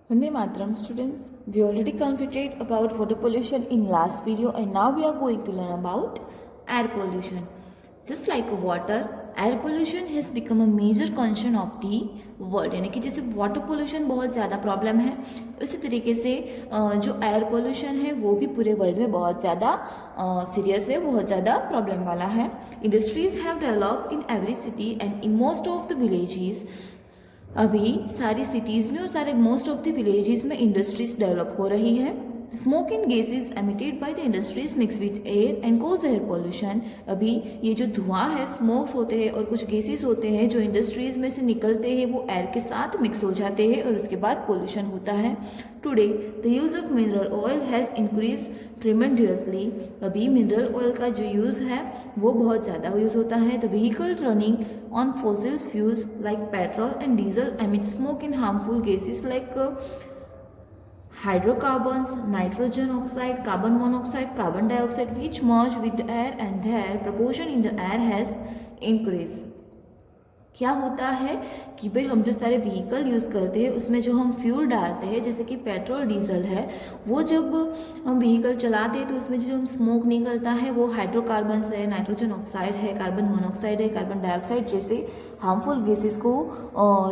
Vande Mataram students, we already completed about water pollution in last video and now we are going to learn about air pollution. Just like water, air pollution has become a major concern of the world. यानी कि जैसे water pollution बहुत ज़्यादा problem है, उसी तरीके से जो एयर पोल्यूशन है वो भी पूरे वर्ल्ड में बहुत ज़्यादा सीरियस है, बहुत ज़्यादा प्रॉब्लम वाला है. Industries have developed in every city and in most of the villages. अभी सारी सिटीज़ में और सारे मोस्ट ऑफ द विलेजेस में इंडस्ट्रीज डेवलप हो रही है. Smoke and gases emitted by the industries mix with air and cause air pollution. अभी ये जो धुआं है, स्मोक्स होते हैं और कुछ गैसेज होते हैं जो इंडस्ट्रीज में से निकलते हैं, वो एयर के साथ मिक्स हो जाते हैं और उसके बाद पोल्यूशन होता है. Today the use of mineral oil has increase tremendously. अभी मिनरल ऑयल का जो यूज़ है वो बहुत ज़्यादा यूज़ होता है. The vehicle running on fossils fuels like petrol and diesel emit smoke in harmful gases like hydrocarbons, nitrogen oxide, carbon monoxide, carbon dioxide, which merge with the air and their proportion in the air has increased. क्या होता है कि भाई हम जो सारे vehicle use करते हैं उसमें जो हम फ्यूल डालते हैं जैसे कि पेट्रोल डीजल है, वो जब हम व्हीकल चलाते हैं तो उसमें जो हम स्मोक निकलता है वो हाइड्रोकार्बन्स है, नाइट्रोजन ऑक्साइड है, कार्बन मोनोक्साइड है, कार्बन डाइऑक्साइड जैसे हार्मफुल गैसेस को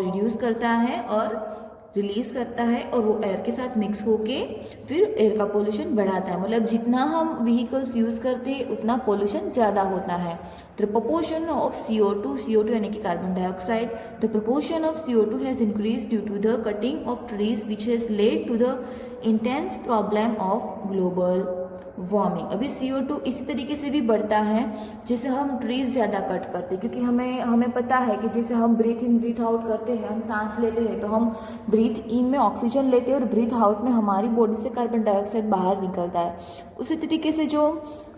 रिड्यूस करता है और रिलीज करता है और वो एयर के साथ मिक्स होके फिर एयर का पोल्यूशन बढ़ाता है. मतलब जितना हम व्हीकल्स यूज़ करते हैं उतना पोल्यूशन ज़्यादा होता है. द प्रपोर्शन ऑफ CO2 यानी कि carbon dioxide, the proportion of CO2 has increase due to the cutting of trees which has led to the intense problem of global warming. अभी CO2 इसी तरीके से भी बढ़ता है जैसे हम ट्रीज ज़्यादा कट करते हैं, क्योंकि हमें पता है कि जैसे हम ब्रीथ इन ब्रीथ आउट करते हैं, हम सांस लेते हैं तो हम ब्रीथ इन में ऑक्सीजन लेते हैं और ब्रीथ आउट में हमारी बॉडी से कार्बन डाइऑक्साइड बाहर निकलता है. उसी तरीके से जो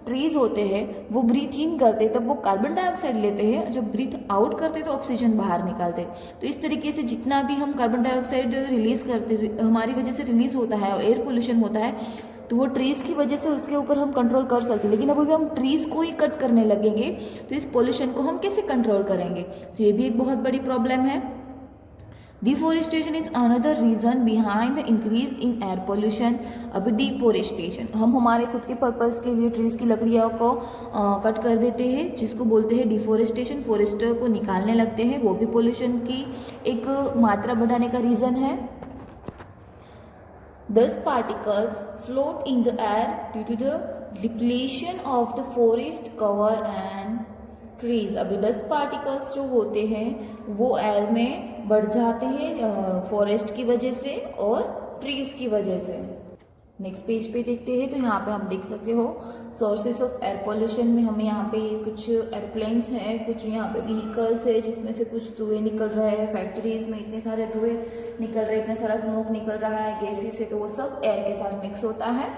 ट्रीज होते हैं वो ब्रीथ इन करते हैं तब वो कार्बन डाइऑक्साइड लेते हैं, जो ब्रीथ आउट करते तो ऑक्सीजन बाहर निकालते. तो इस तरीके से जितना भी हम कार्बन डाइऑक्साइड रिलीज करते हमारी वजह से रिलीज होता है और एयर पोल्यूशन होता है तो वो ट्रीज़ की वजह से उसके ऊपर हम कंट्रोल कर सकते हैं. लेकिन अभी हम ट्रीज़ को ही कट करने लगेंगे तो इस पोल्यूशन को हम कैसे कंट्रोल करेंगे? तो ये भी एक बहुत बड़ी प्रॉब्लम है. Deforestation is another reason behind the increase in air pollution. अभी डिफोरेस्टेशन हम हमारे खुद के पर्पज़ के लिए ट्रीज़ की लकड़ियों को कट कर देते हैं जिसको बोलते हैं डिफोरेस्टेशन. फॉरेस्ट को निकालने लगते हैं, वो भी पोल्यूशन की एक मात्रा बढ़ाने का रीज़न है. Dust particles float in the air due to the depletion of the forest cover and trees. अभी डस्ट पार्टिकल्स जो होते हैं वो एयर में बढ़ जाते हैं फॉरेस्ट की वजह से और ट्रीज की वजह से. नेक्स्ट पेज पे देखते हैं तो यहाँ पे आप देख सकते हो सोर्सेस ऑफ एयर पोल्यूशन में हमें यहाँ पे कुछ एयरप्लेन्स हैं, कुछ यहाँ पे व्हीकल्स है जिसमें से कुछ धुएँ निकल रहे हैं. फैक्ट्रीज में इतने सारे धुएँ निकल रहे हैं, इतना सारा स्मोक निकल रहा है गैसेस से, तो वो सब एयर के साथ मिक्स होता है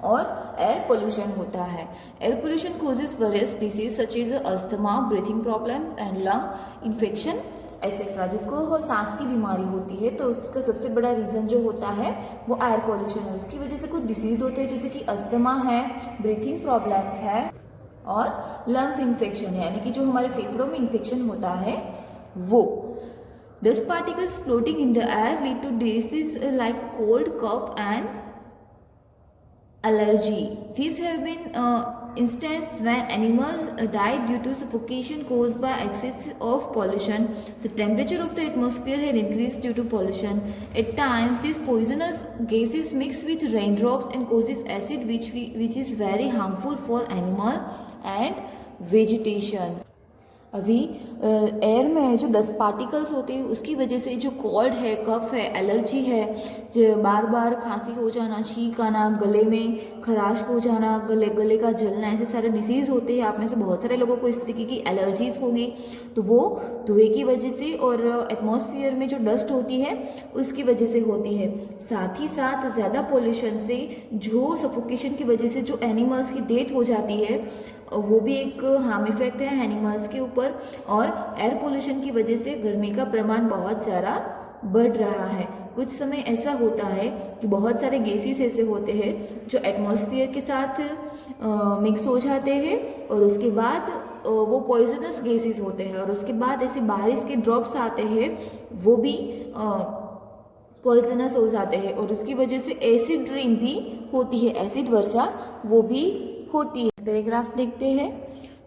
और एयर पोल्यूशन होता है. Air pollution causes various disease such is asthma, breathing problem and lung infection etcetera. जिसको सांस की बीमारी होती है तो उसका सबसे बड़ा रीज़न जो होता है वो एयर पोल्यूशन है. उसकी वजह से कुछ डिसीज़ होते हैं जैसे कि अस्थमा है, ब्रीथिंग प्रॉब्लम्स है और लंग्स इन्फेक्शन है, यानी कि जो हमारे फेफड़ों में इन्फेक्शन होता है वो. Dust particles floating in the air lead to disease like cold, cough and allergy. These have been instances when animals died due to suffocation caused by excess of pollution. The temperature of the atmosphere had increased due to pollution. At times, these poisonous gases mix with raindrops and causes acid, which is very harmful for animal and vegetation. अभी air में जो dust particles होते हैं उसकी वजह से जो cold है, कफ है, एलर्जी है, जो बार बार खांसी हो जाना, छींक आना, गले में खराश हो जाना, गले का जलना, ऐसे सारे डिसीज़ होते हैं. आप में से बहुत सारे लोगों को इस तरीके की एलर्जीज होगी तो वो धुएँ की वजह से और एटमॉस्फेयर में जो डस्ट होती है उसकी वजह से होती है. साथ ही साथ ज़्यादा पोल्यूशन से जो सफोकेशन की वजह से जो एनिमल्स की डेथ हो जाती है वो भी एक हार्म इफेक्ट है एनिमल्स के ऊपर. और एयर पोल्यूशन की वजह से गर्मी का प्रमाण बहुत ज़्यादा बढ़ रहा है. कुछ समय ऐसा होता है कि बहुत सारे गैसेस ऐसे होते हैं जो एटमॉस्फेयर के साथ मिक्स हो जाते हैं और उसके बाद वो पॉइजनस गैसेस होते हैं और उसके बाद ऐसे बारिश के ड्रॉप्स आते हैं वो भी पॉइजनस हो जाते हैं और उसकी वजह से एसिड रेन भी होती है, एसिड वर्षा वो भी होती है। पैराग्राफ देखते हैं।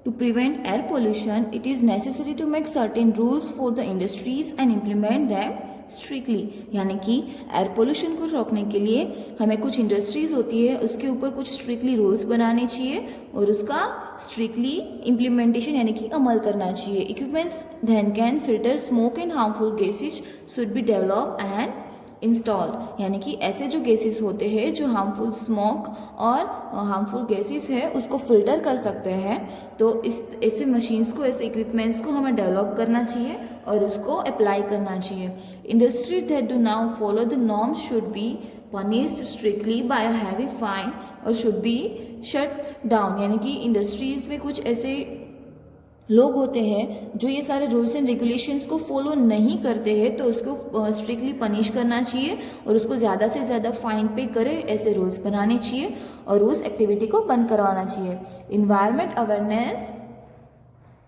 To prevent air pollution it is necessary to make certain rules for the industries and implement them strictly, यानी कि एयर पोल्यूशन को रोकने के लिए हमें कुछ इंडस्ट्रीज होती है उसके ऊपर कुछ स्ट्रिक्टली रूल्स बनाने चाहिए और उसका स्ट्रिक्टली इम्प्लीमेंटेशन यानी कि अमल करना चाहिए। Equipments then can filter smoke and harmful gases should be develop and installed, यानी कि ऐसे जो गैसेस होते हैं जो हार्मफुल स्मोक और हार्मफुल गैसेस है उसको फिल्टर कर सकते हैं, तो इस ऐसे मशीन्स को, ऐसे इक्विपमेंट्स को हमें डेवलप करना चाहिए और उसको अप्लाई करना चाहिए। Industry that do now follow the norms should be punished strictly by a heavy fine और शुड बी शट डाउन, यानी कि इंडस्ट्रीज में कुछ ऐसे लोग होते हैं जो ये सारे रूल्स एंड रेगुलेशंस को फॉलो नहीं करते हैं, तो उसको स्ट्रिक्टली पनिश करना चाहिए और उसको ज़्यादा से ज़्यादा फाइन पे करे, ऐसे रूल्स बनाने चाहिए और उस एक्टिविटी को बंद करवाना चाहिए। इन्वायरमेंट अवेयरनेस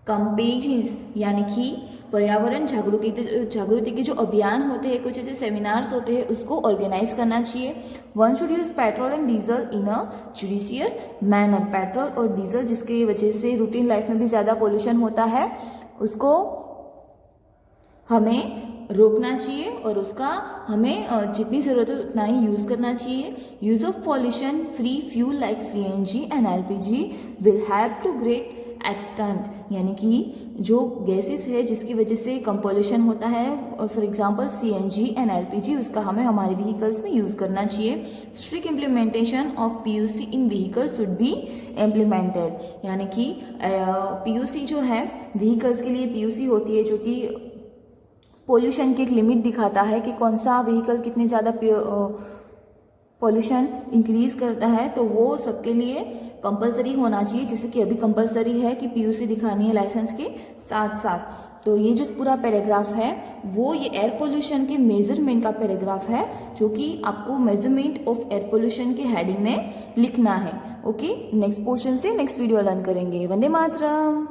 कैंपेन्स, यानी कि पर्यावरण जागृति के जो अभियान होते हैं, कुछ ऐसे सेमिनार्स होते हैं, उसको ऑर्गेनाइज करना चाहिए। One should use petrol and diesel in a judicial manner, petrol और डीजल जिसकी वजह से रूटीन लाइफ में भी ज़्यादा पोल्यूशन होता है उसको हमें रोकना चाहिए और उसका हमें जितनी ज़रूरत है उतना ही यूज़ करना चाहिए। Use of pollution free fuel like CNG and LPG will help to great extent, यानी कि जो गैसेस है जिसकी वजह से कम पॉल्यूशन होता है, for example CNG and LPG, उसका हमें हमारे व्हीकल्स में यूज़ करना चाहिए। Strict implementation of PUC in vehicles should be implemented, यानी कि PUC जो है व्हीकल्स के लिए PUC होती है जो कि पोल्यूशन की एक लिमिट दिखाता है कि कौन सा व्हीकल कितने ज़्यादा पॉल्यूशन इंक्रीज करता है, तो वो सबके लिए कंपलसरी होना चाहिए, जैसे कि अभी कंपलसरी है कि PUC दिखानी है लाइसेंस के साथ साथ। तो ये जो पूरा पैराग्राफ है वो ये एयर पोल्यूशन के मेजरमेंट का पैराग्राफ है जो कि आपको मेजरमेंट ऑफ एयर पोल्यूशन के हेडिंग में लिखना है। ओके, नेक्स्ट पोर्शन से नेक्स्ट वीडियो लर्न करेंगे। वंदे मातरम।